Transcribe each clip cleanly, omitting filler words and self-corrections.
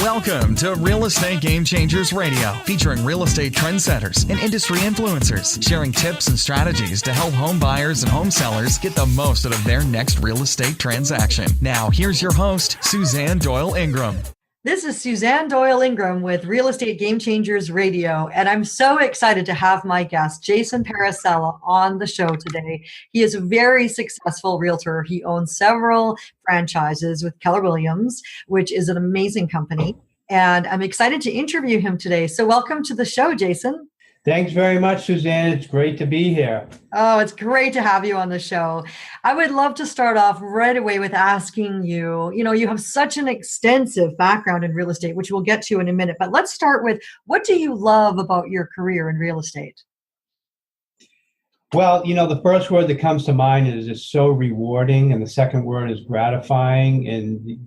Welcome to Real Estate Game Changers Radio, featuring real estate trendsetters and industry influencers, sharing tips and strategies to help home buyers and home sellers get the most out of their next real estate transaction. Now, here's your host, Suzanne Doyle-Ingram. This is Suzanne Doyle-Ingram with Real Estate Game Changers Radio, and I'm so excited to have my guest, Jason Parisella, on the show today. He is a very successful realtor. He owns several franchises with Keller Williams, which is an amazing company, and I'm excited to interview him today. So welcome to the show, Jason. Thanks very much, Suzanne. It's great to be here. Oh, it's great to have you on the show. I would love to start off right away with asking you, you have such an extensive background in real estate, which we'll get to in a minute, but let's start with, what do you love about your career in real estate? Well, the first word that comes to mind is it's so rewarding, and the second word is gratifying, and,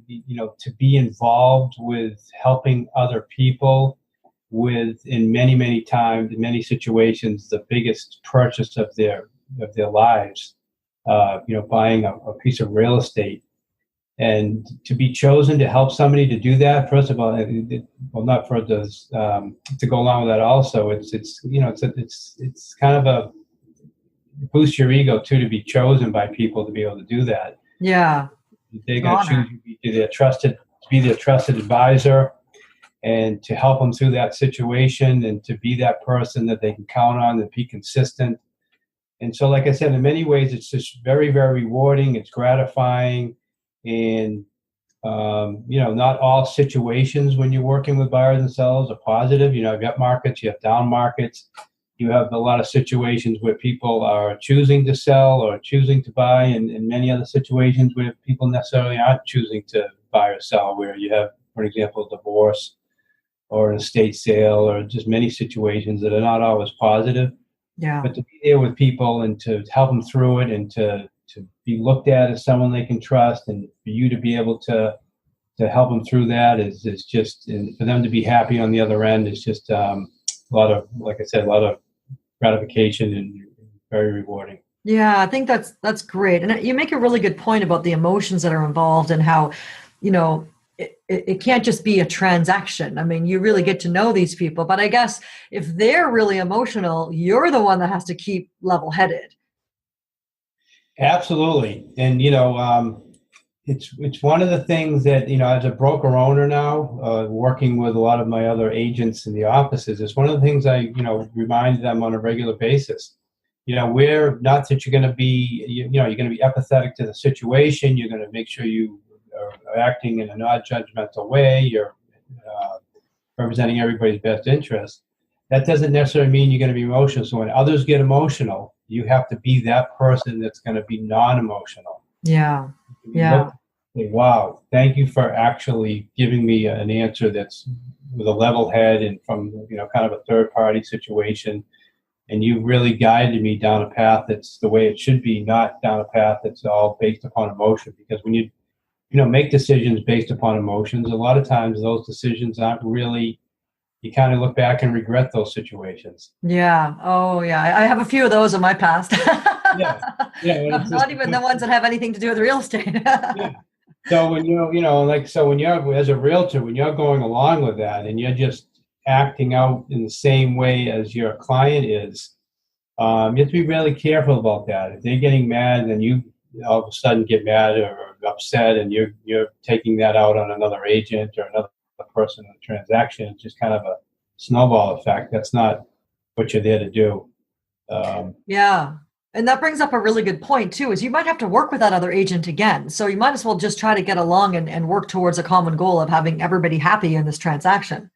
to be involved with helping other people with, in many times, in many situations, the biggest purchase of their lives, buying a piece of real estate, and to be chosen to help somebody to do that. First of all, not for those to go along with that. Also, it's kind of a boost your ego too, to be chosen by people to be able to do that. Yeah, they're going to choose you to be their trusted advisor, and to help them through that situation, and to be that person that they can count on and be consistent. And so, like I said, in many ways, it's just very, very rewarding. It's gratifying. And, not all situations when you're working with buyers and sellers are positive. You have up markets, you have down markets. You have a lot of situations where people are choosing to sell or choosing to buy, and many other situations where people necessarily aren't choosing to buy or sell, where you have, for example, divorce, or an estate sale, or just many situations that are not always positive. Yeah. But to be there with people and to help them through it, and to be looked at as someone they can trust, and for you to be able to help them through that is just, and for them to be happy on the other end is just a lot of gratification and very rewarding. Yeah, I think that's great. And you make a really good point about the emotions that are involved, and how, it can't just be a transaction. I mean, you really get to know these people, but I guess if they're really emotional, you're the one that has to keep level-headed. Absolutely. And, it's one of the things that, as a broker owner now, working with a lot of my other agents in the offices, it's one of the things I, remind them on a regular basis. We're not that you're going to be, you're going to be empathetic to the situation. You're going to make sure you are acting in a non-judgmental way. You're representing everybody's best interest. That doesn't necessarily mean you're going to be emotional. So when others get emotional, you have to be that person that's going to be non-emotional. Yeah. Yeah. Say, wow, thank you for actually giving me an answer that's with a level head and from, kind of a third-party situation. And you really guided me down a path that's the way it should be, not down a path that's all based upon emotion. Because when you make decisions based upon emotions, a lot of times those decisions aren't really, you kind of look back and regret those situations. Yeah. Oh, yeah. I have a few of those in my past. Yeah. Not even the ones that have anything to do with real estate. Yeah. So when when you're, as a realtor, when you're going along with that and you're just acting out in the same way as your client is, you have to be really careful about that. If they're getting mad, then you all of a sudden get mad or upset, and you're taking that out on another agent or another person in the transaction. It's just kind of a snowball effect. That's not what you're there to do. Yeah. And that brings up a really good point too, is you might have to work with that other agent again. So you might as well just try to get along and work towards a common goal of having everybody happy in this transaction.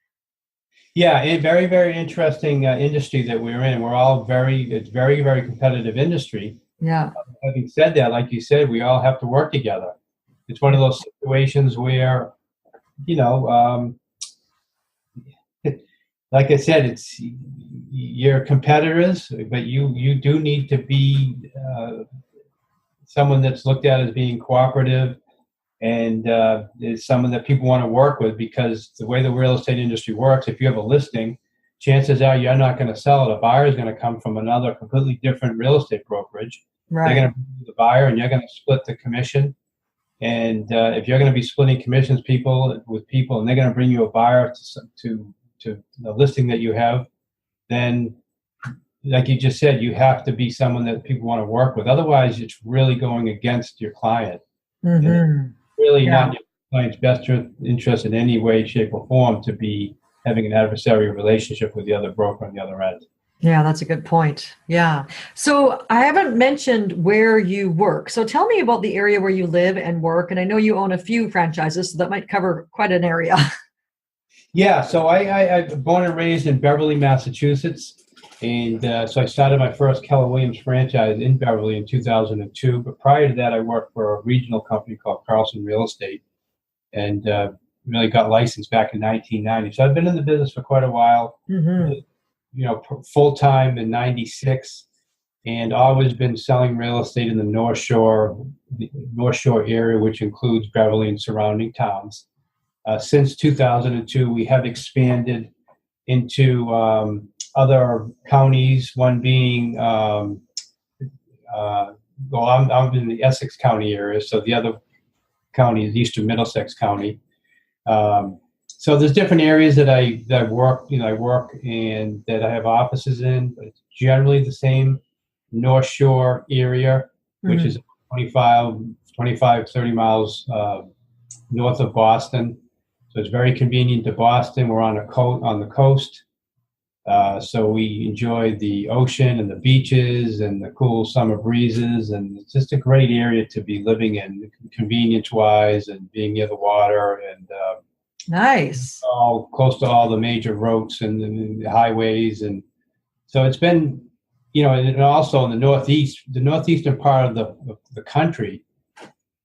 Yeah, a very, very interesting industry that we're in. It's very, very competitive industry. Yeah. Having said that, like you said, we all have to work together. It's one of those situations where, like I said, it's you're competitors, but you do need to be someone that's looked at as being cooperative, and is someone that people want to work with, because the way the real estate industry works, if you have a listing, chances are you're not going to sell it. A buyer is going to come from another completely different real estate brokerage. Right. They're going to be the buyer, and you're going to split the commission. And if you're going to be splitting commissions with people, and they're going to bring you a buyer to the listing that you have, then, like you just said, you have to be someone that people want to work with. Otherwise, it's really going against your client. Mm-hmm. And really Yeah. not in your client's best interest in any way, shape, or form to be having an adversarial relationship with the other broker on the other end. Yeah, that's a good point. Yeah. So I haven't mentioned where you work. So tell me about the area where you live and work. And I know you own a few franchises, so that might cover quite an area. Yeah, so I'm born and raised in Beverly, Massachusetts. And so I started my first Keller Williams franchise in Beverly in 2002. But prior to that, I worked for a regional company called Carlson Real Estate, and really got licensed back in 1990. So I've been in the business for quite a while. Mm-hmm. Full time in '96, and always been selling real estate in the North Shore area, which includes Beverly and surrounding towns. Since 2002, we have expanded into other counties. One being, I'm in the Essex County area, so the other county is Eastern Middlesex County. So there's different areas that I work and that I have offices in, but it's generally the same North Shore area, which is 30 miles north of Boston. So it's very convenient to Boston. We're on the coast. So we enjoy the ocean and the beaches and the cool summer breezes, and it's just a great area to be living in, convenience-wise, and being near the water, and Nice. all close to all the major roads and the highways. And so it's been, and also in the northeastern part of the country,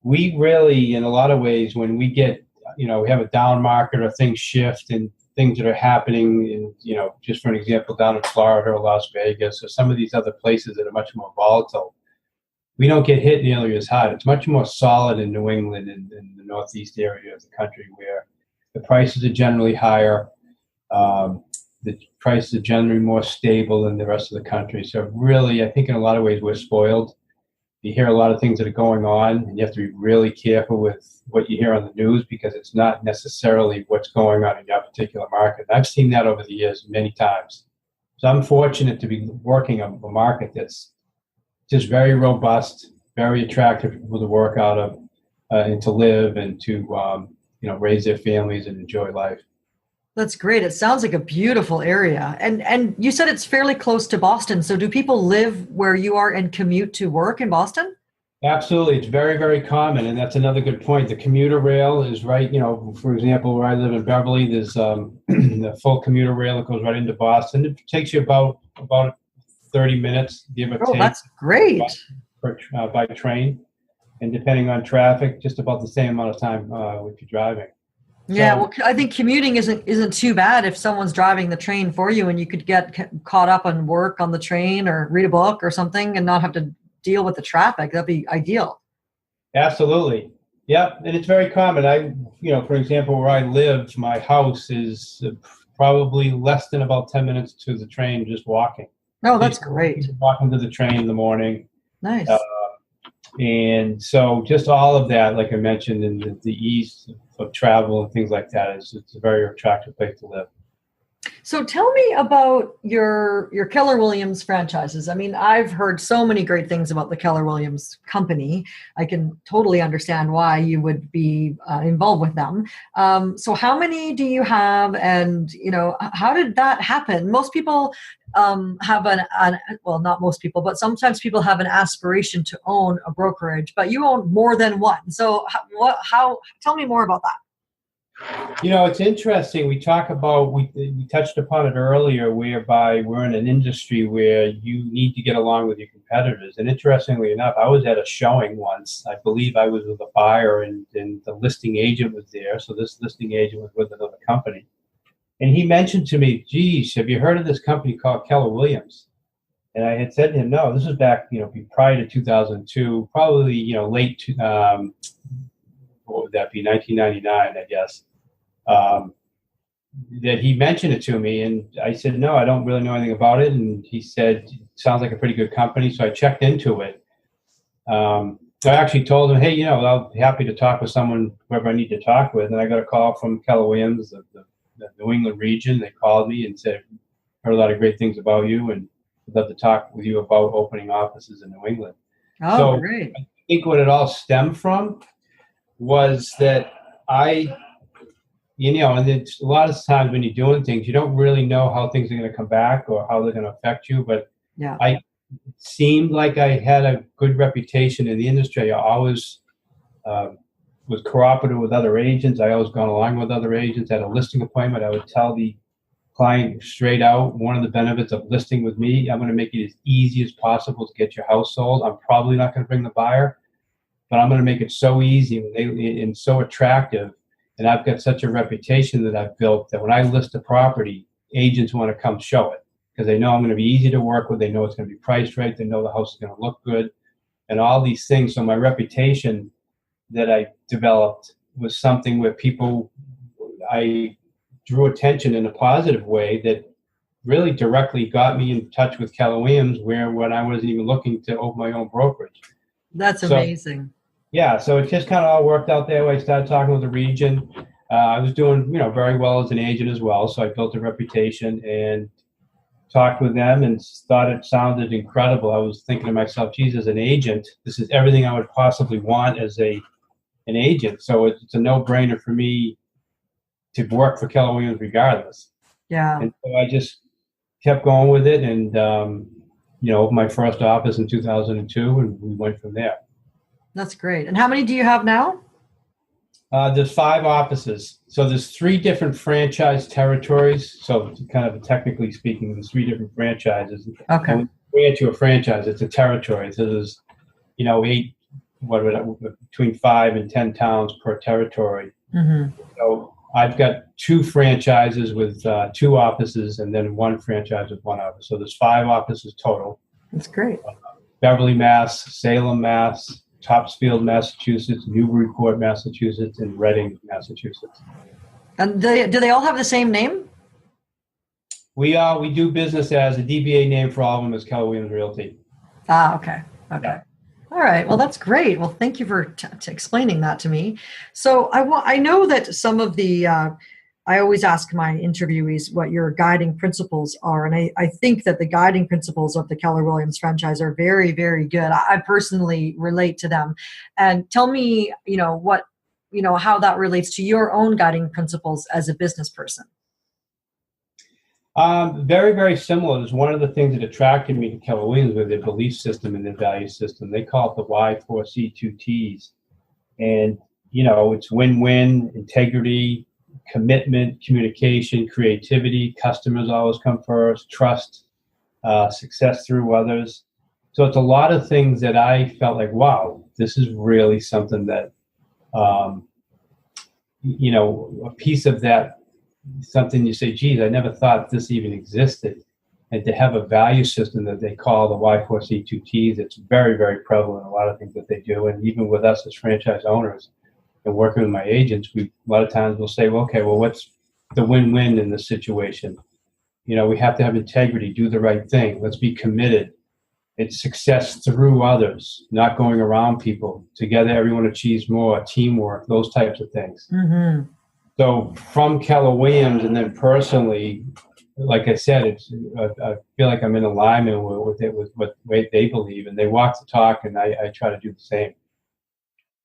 we really, in a lot of ways, when we get, we have a down market or things shift and things that are happening in, just for an example, down in Florida or Las Vegas or some of these other places that are much more volatile, we don't get hit nearly as hard. It's much more solid in New England and in the northeast area of the country, where the prices are generally higher. The prices are generally more stable than the rest of the country. So really, I think in a lot of ways, we're spoiled. You hear a lot of things that are going on, and you have to be really careful with what you hear on the news, because it's not necessarily what's going on in your particular market. And I've seen that over the years many times. So I'm fortunate to be working on a market that's just very robust, very attractive for people to work out of, and to live and to raise their families and enjoy life. That's great. It sounds like a beautiful area. And you said it's fairly close to Boston. So do people live where you are and commute to work in Boston? Absolutely. It's very, very common. And that's another good point. The commuter rail is right, for example, where I live in Beverly, there's the full commuter rail that goes right into Boston. It takes you about 30 minutes, give or take. Oh, that's great. By train. And depending on traffic, just about the same amount of time if you're driving. Yeah, well, I think commuting isn't too bad if someone's driving the train for you, and you could get caught up on work on the train or read a book or something and not have to deal with the traffic. That'd be ideal. Absolutely. Yep. And it's very common. For example, where I live, my house is probably less than about 10 minutes to the train, just walking. Oh, that's great. Walking to the train in the morning. Nice. And so just all of that, like I mentioned, and the ease of travel and things like that, it's a very attractive place to live. So tell me about your Keller Williams franchises. I mean, I've heard so many great things about the Keller Williams company. I can totally understand why you would be involved with them. So how many do you have, and how did that happen? Most people have well, not most people, but sometimes people have an aspiration to own a brokerage, but you own more than one. So tell me more about that. It's interesting. We touched upon it earlier, whereby we're in an industry where you need to get along with your competitors. And interestingly enough, I was at a showing once. I believe I was with a buyer, and the listing agent was there. So this listing agent was with another company. And he mentioned to me, geez, have you heard of this company called Keller Williams? And I had said to him, no, this was back, prior to 2002, probably, late, what would that be, 1999, I guess. That he mentioned it to me, and I said, no, I don't really know anything about it. And he said, it sounds like a pretty good company. So I checked into it. I actually told him, hey, I'll be happy to talk with someone, whoever I need to talk with. And I got a call from Keller Williams, the New England region. They called me and said, heard a lot of great things about you, and I'd love to talk with you about opening offices in New England. Oh, so great. I think what it all stemmed from was that and it's a lot of times when you're doing things, you don't really know how things are going to come back or how they're going to affect you. But yeah, it seemed like I had a good reputation in the industry. I always was cooperative with other agents. I always gone along with other agents. At a listing appointment, I would tell the client straight out, one of the benefits of listing with me, I'm going to make it as easy as possible to get your house sold. I'm probably not going to bring the buyer, but I'm going to make it so easy and so attractive. And I've got such a reputation that I've built that when I list a property, agents want to come show it because they know I'm going to be easy to work with. They know it's going to be priced right. They know the house is going to look good and all these things. So my reputation that I developed was something where I drew attention in a positive way that really directly got me in touch with Keller Williams when I wasn't even looking to open my own brokerage. That's amazing. Yeah, so it just kind of all worked out that way. I started talking with the region. I was doing, very well as an agent as well, so I built a reputation and talked with them and thought it sounded incredible. I was thinking to myself, geez, as an agent, this is everything I would possibly want as an agent. So it's a no-brainer for me to work for Keller Williams regardless. Yeah. And so I just kept going with it and, opened my first office in 2002 and we went from there. That's great. And how many do you have now? There's 5 offices. So there's 3 different franchise territories. So kind of technically speaking, there's 3 different franchises. Okay. And when you grant you a franchise, it's a territory. So there's, 8, between 5 and 10 towns per territory. Mm-hmm. So I've got 2 franchises with 2 offices and then 1 franchise with 1 office. So there's 5 offices total. That's great. Beverly, Mass, Salem, Mass, Topsfield, Massachusetts, Newburyport, Massachusetts, and Reading, Massachusetts. And do they all have the same name? We do business as a DBA name for all of them is Keller Williams Realty. Ah, okay. Yeah. All right. Well, that's great. Well, thank you for explaining that to me. So I know that some of the, I always ask my interviewees what your guiding principles are. And I think that the guiding principles of the Keller Williams franchise are very, very good. I personally relate to them. And tell me, how that relates to your own guiding principles as a business person. Very, very similar. It's one of the things that attracted me to Keller Williams with their belief system and their value system. They call it the Y, 4C, 2 Ts. And, it's win-win, integrity, commitment, communication, creativity, customers always come first, trust, success through others. So it's a lot of things that I felt like, wow, this is really something that, a piece of that, something you say, geez, I never thought this even existed. And to have a value system that they call the Y4C2Ts, it's very, very prevalent in a lot of things that they do. And even with us as franchise owners and working with my agents, a lot of times we'll say, well, okay, what's the win-win in this situation? We have to have integrity, do the right thing. Let's be committed. It's success through others, not going around people. Together, everyone achieves more, teamwork, those types of things. Mm-hmm. So from Keller Williams and then personally, like I said, I feel like I'm in alignment with what they believe, and they walk the talk, and I try to do the same.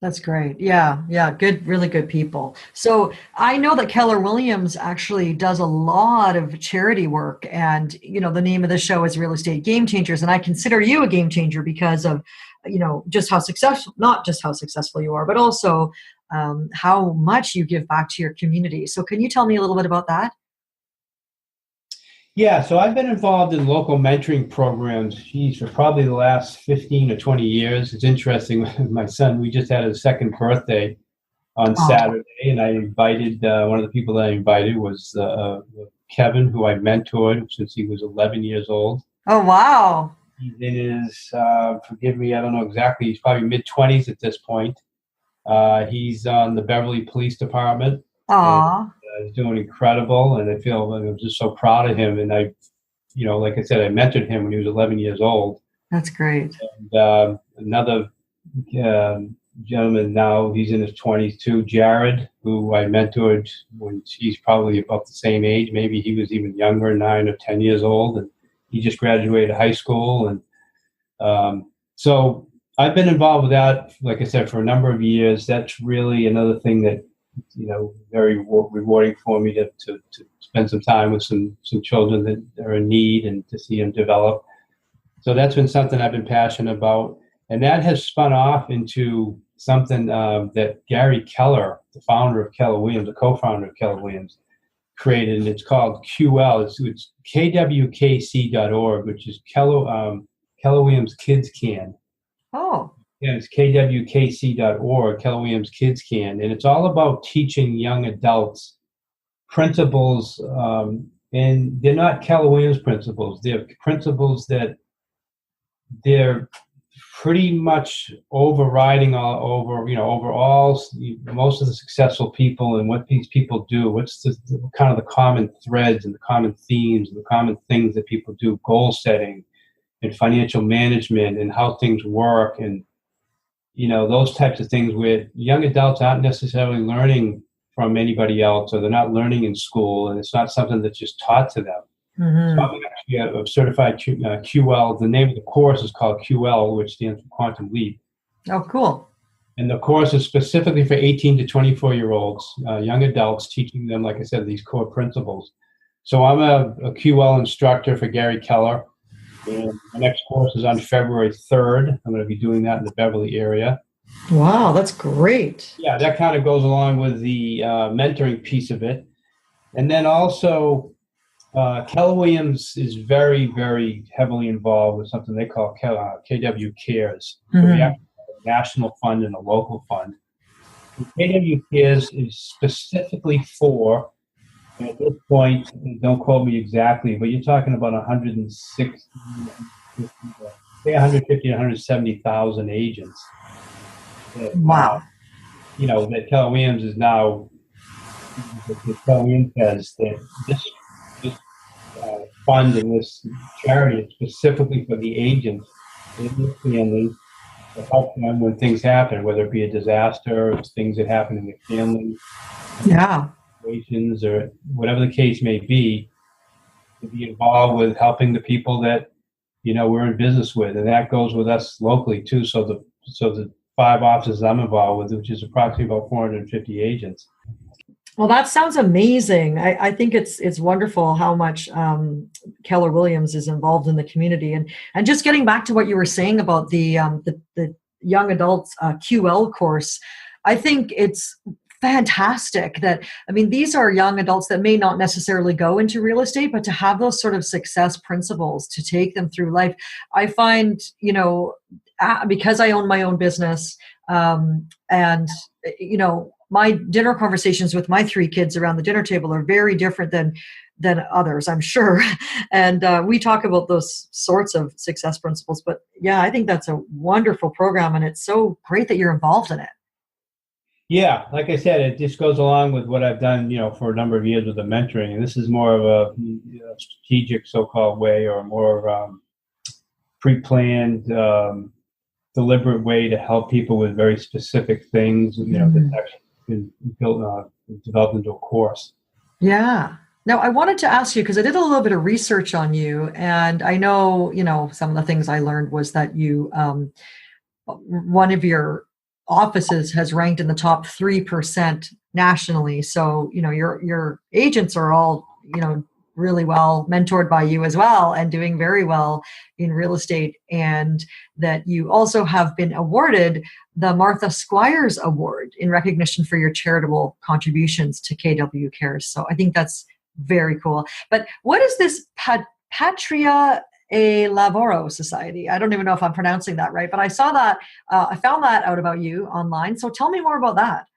That's great. Yeah. Good, really good people. So I know that Keller Williams actually does a lot of charity work, and the name of the show is Real Estate Game Changers, and I consider you a game changer because of just how successful, not just how successful you are, but also how much you give back to your community. So can you tell me a little bit about that? Yeah, so I've been involved in local mentoring programs, for probably the last 15 or 20 years. It's interesting. My son, we just had his 2nd birthday on Saturday, and I invited, one of the people that I invited was Kevin, who I mentored since he was 11 years old. Oh, wow. He's in his, forgive me, I don't know exactly, he's probably mid-20s at this point. He's on the Beverly Police Department. Aww. He's doing incredible, and I feel I'm just so proud of him. And I, like I said, I mentored him when he was 11 years old. That's great. And another gentleman now, he's in his 20s too, Jared, who I mentored when he's probably about the same age. Maybe he was even younger, 9 or 10 years old, and he just graduated high school. And so I've been involved with that, like I said, for a number of years. That's really another thing that, very rewarding for me to spend some time with some children that are in need and to see them develop. So that's been something I've been passionate about. And that has spun off into something that Gary Keller, the founder of Keller Williams, the co-founder of Keller Williams, created. And it's called QL. It's kwkc.org, which is Keller Williams Kids Can. Oh. Yeah, it's kwkc.org, Keller Williams Kids Can. And it's all about teaching young adults principles. And they're not Keller Williams principles. They're principles that they're pretty much overriding overall most of the successful people and what these people do. What's the kind of the common threads and the common themes and the common things that people do, goal setting and financial management and how things work, and those types of things where young adults aren't necessarily learning from anybody else, or they're not learning in school, and it's not something that's just taught to them. Mm-hmm. So I'm actually a certified QL. The name of the course is called QL, which stands for Quantum Leap. Oh, cool. And the course is specifically for 18 to 24-year-olds, young adults, teaching them, like I said, these core principles. So I'm a QL instructor for Gary Keller. And the next course is on February 3rd. I'm going to be doing that in the Beverly area. Wow, that's great. Yeah, that kind of goes along with the mentoring piece of it. And then also, Keller Williams is very, very heavily involved with something they call KW Cares. Mm-hmm. So we have a national fund and a local fund. And KW Cares is specifically for, at this point, don't quote me exactly, but you're talking about 150 to 170,000 agents. Wow. That Keller Williams is now, Keller Williams says that this fund and this charity is specifically for the agents and their families to help them when things happen, whether it be a disaster or things that happen in the family. Yeah. Situations or whatever the case may be, to be involved with helping the people that we're in business with, and that goes with us locally too. So the 5 offices I'm involved with, which is approximately about 450 agents. Well, that sounds amazing. I think it's wonderful how much Keller Williams is involved in the community, and just getting back to what you were saying about the young adults QL course. I think it's fantastic that, these are young adults that may not necessarily go into real estate, but to have those sort of success principles to take them through life. I find, because I own my own business, and my dinner conversations with my 3 kids around the dinner table are very different than others, I'm sure. And we talk about those sorts of success principles. But yeah, I think that's a wonderful program, and it's so great that you're involved in it. Yeah, like I said, it just goes along with what I've done, for a number of years with the mentoring. And this is more of a strategic so-called way, or more pre-planned, deliberate way to help people with very specific things, that actually been built, developed into a course. Yeah. Now, I wanted to ask you, because I did a little bit of research on you, and I know, some of the things I learned was that you, one of your offices has ranked in the top 3% nationally. So, your agents are all, really well mentored by you as well, and doing very well in real estate, and that you also have been awarded the Martha Squires Award in recognition for your charitable contributions to KW Cares. So I think that's very cool. But what is this Patria a Lavoro Society? I don't even know if I'm pronouncing that right, but I saw that, I found that out about you online. So tell me more about that.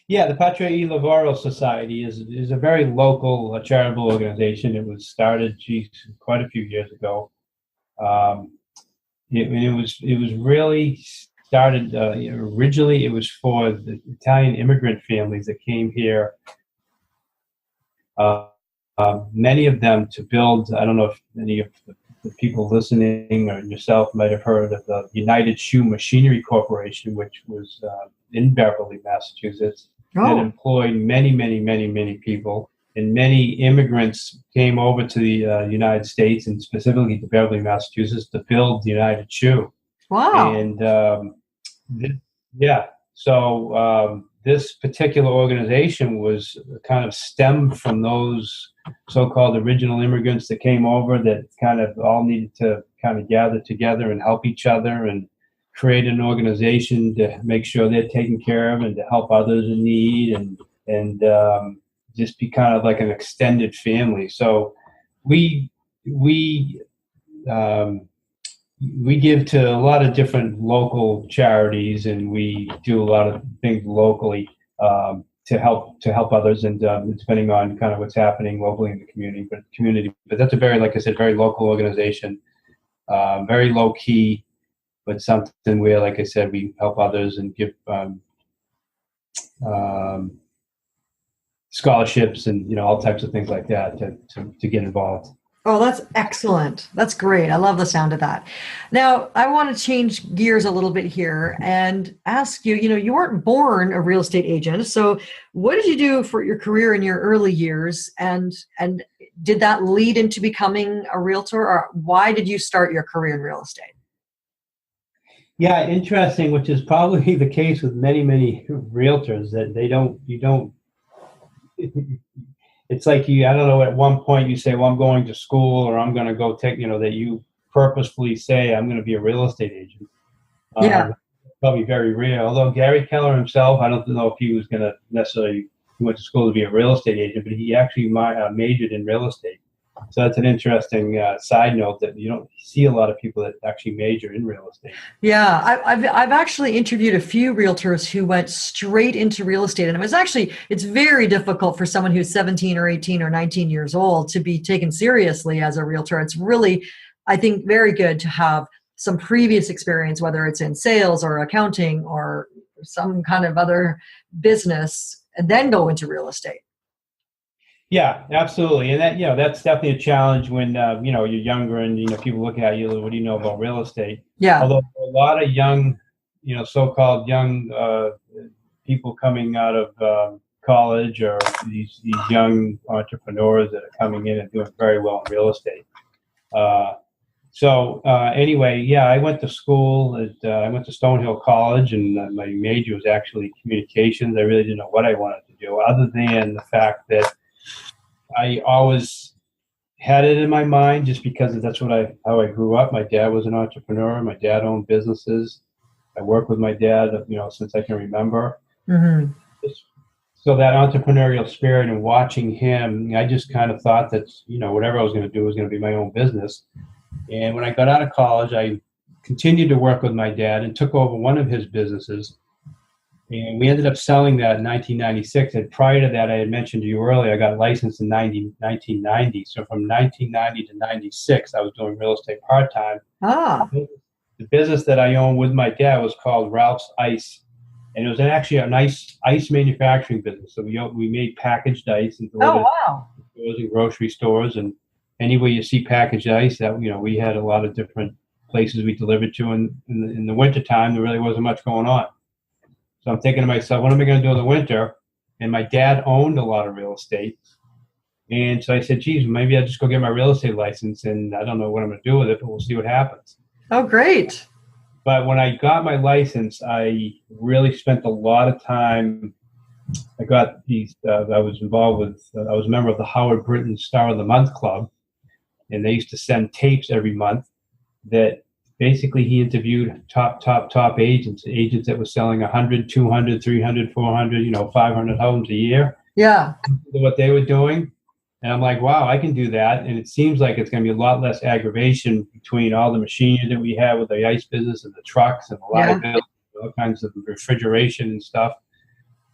Yeah, the Petrelli Lavoro Society is a very local charitable organization. It was started, quite a few years ago. It was really started originally. It was for the Italian immigrant families that came here. Many of them to build. I don't know if any of the the people listening or yourself might have heard of the United Shoe Machinery Corporation, which was in Beverly, Massachusetts. That employed many, many, many, many people. And many immigrants came over to the United States, and specifically to Beverly, Massachusetts, to build the United Shoe. Wow. And so this particular organization was kind of stemmed from those so-called original immigrants that came over that kind of all needed to kind of gather together and help each other and create an organization to make sure they're taken care of and to help others in need and just be kind of like an extended family. So we give to a lot of different local charities, and we do a lot of things locally to help others, and depending on kind of what's happening locally in the community. But that's a very, like I said, very local organization, very low key, but something where, like I said, we help others and give scholarships and all types of things like that to get involved. Oh, that's excellent. That's great. I love the sound of that. Now, I want to change gears a little bit here and ask you, you weren't born a real estate agent. So what did you do for your career in your early years? And did that lead into becoming a realtor, or why did you start your career in real estate? Yeah, interesting, which is probably the case with many, many realtors, that it's like I don't know, at one point you say, well, I'm going to school, or I'm going to go take, that you purposefully say, I'm going to be a real estate agent. Yeah. Probably very rare. Although Gary Keller himself, I don't know if he was going to necessarily, he went to school to be a real estate agent, but he actually majored in real estate. So that's an interesting side note, that you don't see a lot of people that actually major in real estate. Yeah, I've actually interviewed a few realtors who went straight into real estate, and it's very difficult for someone who's 17 or 18 or 19 years old to be taken seriously as a realtor. It's really, I think, very good to have some previous experience, whether it's in sales or accounting or some kind of other business, and then go into real estate. Yeah, absolutely. And that, that's definitely a challenge when, you're younger and, people look at you, what do you know about real estate? Yeah. Although a lot of young, so-called young people coming out of college, or these young entrepreneurs that are coming in and doing very well in real estate. Anyway, I went to school I went to Stonehill College, and my major was actually communications. I really didn't know what I wanted to do, other than the fact that I always had it in my mind, just because that's how I grew up. My dad was an entrepreneur. My dad owned businesses. I worked with my dad, since I can remember. Mm-hmm. So that entrepreneurial spirit, and watching him, I just kind of thought that, whatever I was going to do was going to be my own business. And when I got out of college, I continued to work with my dad and took over one of his businesses. And we ended up selling that in 1996. And prior to that, I had mentioned to you earlier, I got licensed in 1990. So from 1990 to 96, I was doing real estate part-time. Ah. The business that I owned with my dad was called Ralph's Ice. And it was actually a nice ice manufacturing business. So we made packaged ice and delivered to stores and grocery stores. And anywhere you see packaged ice, that we had a lot of different places we delivered to. And in the wintertime, there really wasn't much going on. So I'm thinking to myself, what am I going to do in the winter? And my dad owned a lot of real estate. And so I said, geez, maybe I'll just go get my real estate license, and I don't know what I'm going to do with it, but we'll see what happens. Oh, great. But when I got my license, I really spent a lot of time. I got these, I was involved with, I was a member of the Howard Brinton Star of the Month Club. And they used to send tapes every month that basically he interviewed top agents that were selling 100, 200, 300, 400, 500 homes a year. Yeah. What they were doing. And I'm like, wow, I can do that. And it seems like it's going to be a lot less aggravation between all the machinery that we have with the ice business and the trucks and the liability, all kinds of refrigeration and stuff.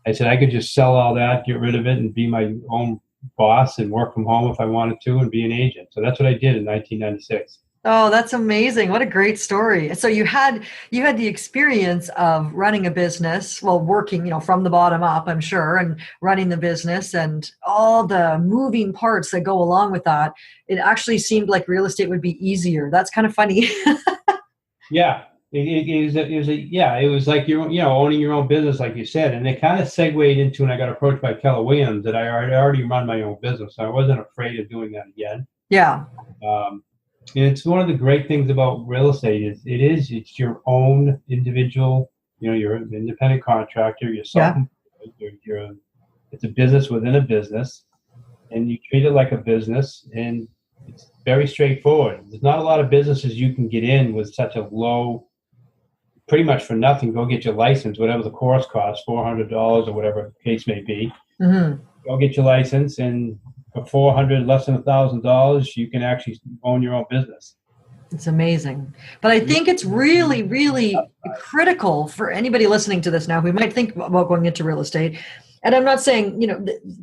I said, I could just sell all that, get rid of it, and be my own boss and work from home if I wanted to, and be an agent. So that's what I did in 1996. Oh, that's amazing. What a great story. So you had the experience of running a business, well, working, from the bottom up, I'm sure, and running the business and all the moving parts that go along with that. It actually seemed like real estate would be easier. That's kind of funny. Yeah. It was like owning your own business, like you said, and it kind of segued into when I got approached by Keller Williams that I already run my own business, so I wasn't afraid of doing that again. Yeah. And it's one of the great things about real estate is it's your own individual, you're an independent contractor, it's a business within a business, and you treat it like a business, and it's very straightforward. There's not a lot of businesses you can get in with such a low, pretty much for nothing. Go get your license, whatever the course costs, $400 or whatever the case may be. Mm-hmm. Go get your license, and for $400, less than $1,000, you can actually own your own business. It's amazing. But I think it's really, really critical for anybody listening to this now who might think about going into real estate. And I'm not saying,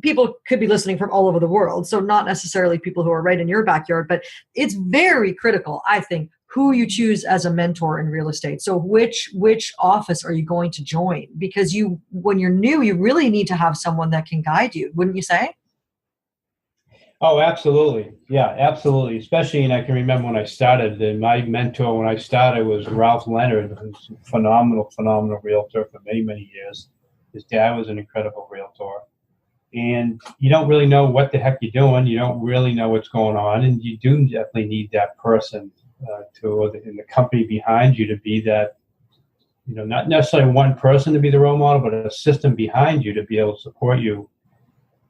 people could be listening from all over the world, so not necessarily people who are right in your backyard, but it's very critical, I think, who you choose as a mentor in real estate. So which office are you going to join? Because when you're new, you really need to have someone that can guide you, wouldn't you say? Oh, absolutely. Yeah, absolutely. Especially, and I can remember when I started, and my mentor when I started was Ralph Leonard, who's a phenomenal realtor for many, many years. His dad was an incredible realtor. And you don't really know what the heck you're doing. You don't really know what's going on. And you do definitely need that person in the company behind you to be that, not necessarily one person to be the role model, but a system behind you to be able to support you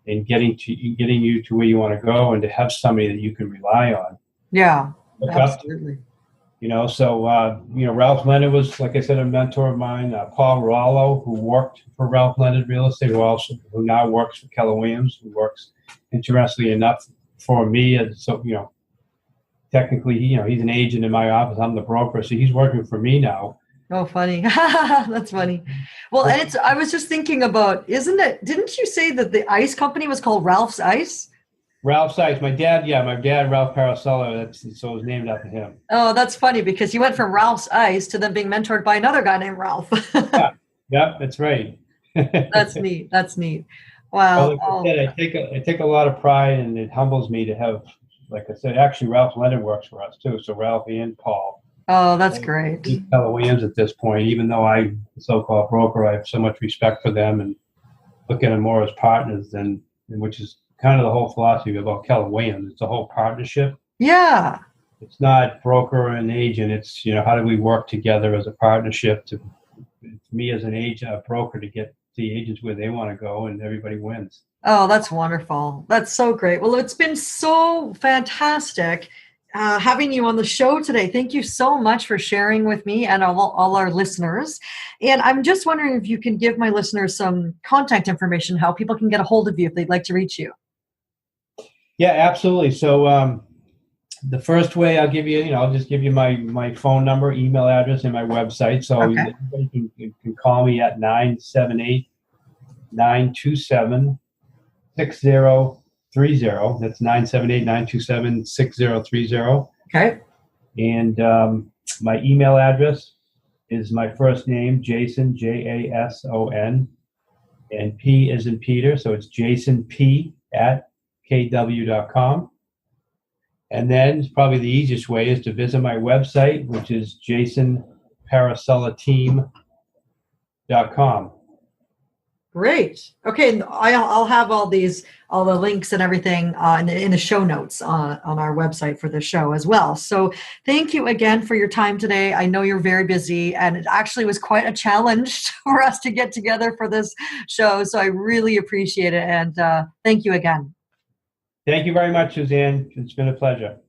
in getting you to where you want to go, and to have somebody that you can rely on. Yeah, absolutely. Ralph Leonard was, like I said, a mentor of mine. Paul Rollo, who worked for Ralph Leonard Real Estate, who now works for Keller Williams, who works, interestingly enough, for me. And so, technically, he's an agent in my office. I'm the broker, so he's working for me now. Oh, funny. That's funny. Well, and I was just thinking about, didn't you say that the ice company was called Ralph's Ice? Ralph's Ice. My dad, Ralph Parisella, so it was named after him. Oh, that's funny, because you went from Ralph's Ice to then being mentored by another guy named Ralph. Yeah, that's right. That's neat. Wow. Well, like I said, I take a lot of pride, and it humbles me to have, like I said, actually Ralph Leonard works for us too. So Ralph and Paul. Oh, that's great. Keller Williams at this point, even though I'm a so-called broker, I have so much respect for them and look at them more as partners which is kind of the whole philosophy about Keller Williams. It's a whole partnership. Yeah. It's not broker and agent. It's, how do we work together as a partnership to me as an agent, a broker, to get the agents where they want to go, and everybody wins. Oh, that's wonderful. That's so great. Well, it's been so fantastic having you on the show today. Thank you so much for sharing with me and all our listeners. And I'm just wondering if you can give my listeners some contact information, how people can get a hold of you if they'd like to reach you. Yeah, absolutely. So the first way I'll give you, I'll just give you my phone number, email address, and my website. So anybody can call me at 978-927-6030. That's 978-927-6030. Okay. And my email address is my first name, Jason, Jason, and P as in Peter. So it's jasonp@kw.com. And then probably the easiest way is to visit my website, which is jasonparisellateam.com. Great. Okay, I'll have all the links and everything in the show notes on our website for the show as well. So thank you again for your time today. I know you're very busy, and it actually was quite a challenge for us to get together for this show. So I really appreciate it, and thank you again. Thank you very much, Suzanne. It's been a pleasure.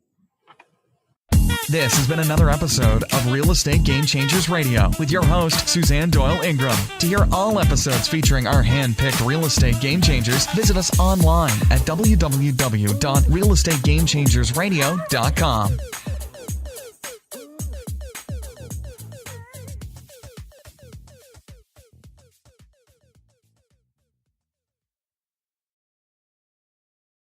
This has been another episode of Real Estate Game Changers Radio with your host, Suzanne Doyle-Ingram. To hear all episodes featuring our hand-picked real estate game changers, visit us online at www.realestategamechangersradio.com.